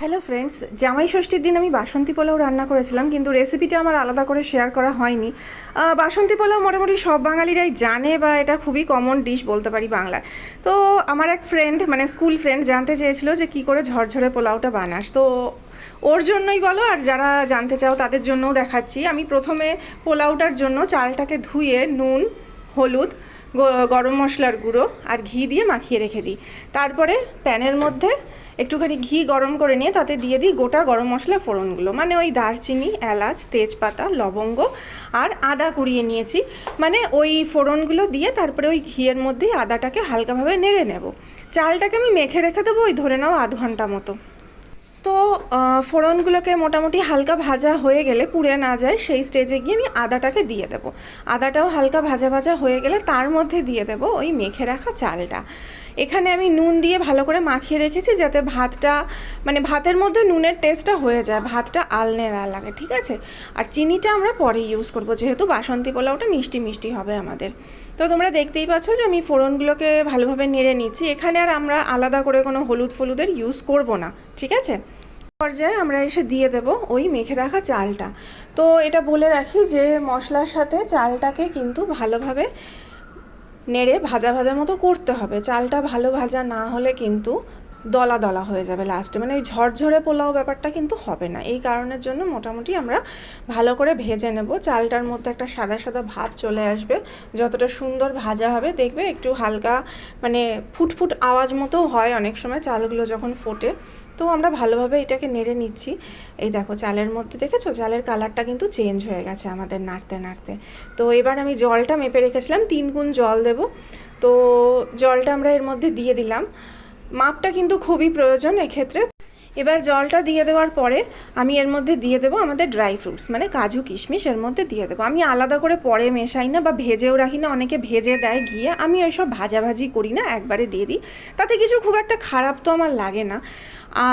Hello friends, জামাই ষষ্ঠীর দিন আমি বাসন্তী পোলাও রান্না করেছিলাম, কিন্তু রেসিপিটা আমার আলাদা করে শেয়ার করা হয়নি। বাসন্তী পোলাও মোটামুটি সব বাঙালিরাই জানে, বা এটা খুবই কমন ডিশ বলতে পারি বাংলার। তো আমার এক ফ্রেন্ড, মানে স্কুল ফ্রেন্ড, জানতে চেয়েছিল যে কী করে ঝরঝরে পোলাওটা বানাস। তো ওর জন্যই বলো, আর যারা জানতে চাও তাদের জন্যও দেখাচ্ছি। আমি প্রথমে পোলাওটার জন্য চালটাকে ধুয়ে নুন, হলুদ, গরম মশলার গুঁড়ো আর ঘি দিয়ে মাখিয়ে রেখে দিই। তারপরে প্যানের মধ্যে একটুখানি ঘি গরম করে নিয়ে তাতে দিয়ে দিই গোটা গরম মশলা ফোড়নগুলো, মানে ওই দারচিনি, এলাচ, তেজপাতা, লবঙ্গ আর আদা কুড়িয়ে নিয়েছি। মানে ওই ফোড়নগুলো দিয়ে তারপরে ওই ঘিয়ের মধ্যেই আদাটাকে হালকাভাবে নেড়ে নেব। চালটাকে আমি মেখে রেখে দেবো ওই ধরে নাও আধ ঘন্টা মতো। তো ফোড়নগুলোকে মোটামুটি হালকা ভাজা হয়ে গেলে, পুড়ে না যায় সেই স্টেজে গিয়ে আমি আদাটাকে দিয়ে দেবো। আদাটাও হালকা ভাজা ভাজা হয়ে গেলে তার মধ্যে দিয়ে দেবো ওই মেখে রাখা চালটা। এখানে আমি নুন দিয়ে ভালো করে মাখিয়ে রেখেছি, যাতে ভাতটা, মানে ভাতের মধ্যে নুনের টেস্টটা হয়ে যায়, ভাতটা আলনে না লাগে, ঠিক আছে। আর চিনিটা আমরা পরে ইউজ করবো, যেহেতু বাসন্তী পোলাওটা মিষ্টি মিষ্টি হবে আমাদের। তো তোমরা দেখতেই পাচ্ছ যে আমি ফোড়নগুলোকে ভালোভাবে নেড়ে নিচ্ছি। এখানে আর আমরা আলাদা করে কোনো হলুদ ফলুদের ইউজ করব না, ঠিক আছে। পর্যায়ে আমরা এসে দিয়ে দেব ওই মেখে রাখা চালটা। তো এটা বলে রাখি যে মশলার সাথে চালটাকে কিন্তু ভালোভাবে নেড়ে ভাজা ভাজা মতো করতে হবে। চালটা ভালো ভাজা না হলে কিন্তু দলা দলা হয়ে যাবে লাস্টে, মানে ওই ঝরঝরে পোলাও ব্যাপারটা কিন্তু হবে না। এই কারণের জন্য মোটামুটি আমরা ভালো করে ভেজে নেব। চালটার মধ্যে একটা সাদা সাদা ভাব চলে আসবে, যতটা সুন্দর ভাজা হবে দেখবে একটু হালকা, মানে ফুটফুট আওয়াজ মতো হয় অনেক সময় চালগুলো যখন ফোটে। তো আমরা ভালোভাবে এটাকে নেড়ে নিচ্ছি। এই দেখো চালের মধ্যে দেখেছো, চালের কালারটা কিন্তু চেঞ্জ হয়ে গেছে আমাদের নাড়তে নাড়তে। তো এবার আমি জলটা মেপে রেখেছিলাম, 3 গুণ জল দেব। তো জলটা আমরা এর মধ্যে দিয়ে দিলাম। মাপটা কিন্তু খুবই প্রয়োজন এক্ষেত্রে। এবার জলটা দিয়ে দেওয়ার পরে আমি এর মধ্যে দিয়ে দেবো আমাদের ড্রাই ফ্রুটস, মানে কাজু কিশমিশ এর মধ্যে দিয়ে দেবো। আমি আলাদা করে পরে মেশাই না বা ভেজেও রাখি না, অনেকে ভেজে দেয় ঘিয়ে, আমি ওইসব ভাজাভাজি করি না, একবারে দিয়ে দিই। তাতে কিছু খুব একটা খারাপ তো আমার লাগে না।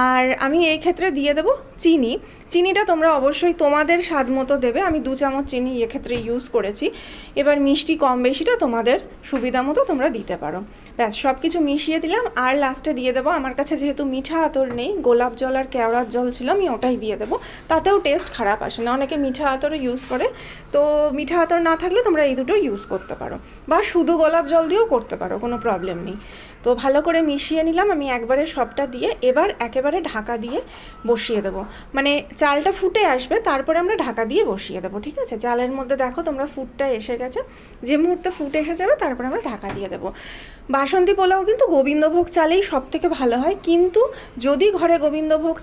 আর আমি এই ক্ষেত্রে দিয়ে দেবো চিনি। চিনিটা তোমরা অবশ্যই তোমাদের স্বাদ মতো দেবে। আমি 2 চামচ চিনি এক্ষেত্রে ইউজ করেছি। এবার মিষ্টি কম বেশিটা তোমাদের সুবিধা মতো তোমরা দিতে পারো। ব্যাস সব কিছু মিশিয়ে দিলাম। আর লাস্টে দিয়ে দেবো, আমার কাছে যেহেতু মিঠা আতর নেই, গোলাপ জল আর কেওড়ার জল ছিল, আমি ওটাই দিয়ে দেবো। তাতেও টেস্ট খারাপ আসে না, অনেকে মিঠা আতরও ইউজ করে। তো মিঠা আতর না থাকলে তোমরা এই দুটো ইউজ করতে পারো, বা শুধু গোলাপ জল দিয়েও করতে পারো, কোনো প্রবলেম নেই। তো ভালো করে মিশিয়ে নিলাম আমি একবারে সবটা দিয়ে। এবার একেবারে ঢাকা দিয়ে বসিয়ে দেবো, মানে চালটা ফুটে আসবে তারপরে আমরা ঢাকা দিয়ে বসিয়ে দেবো, ঠিক আছে। চালের মধ্যে দেখো তোমরা ফুটটা এসে গেছে, যে মুহূর্তে ফুট এসে যাবে তারপরে আমরা ঢাকা দিয়ে দেবো। বাসন্তী পোলাও কিন্তু গোবিন্দভোগ চালেই সব থেকে ভালো হয়, কিন্তু যদি ঘরে গোবিন্দভোগ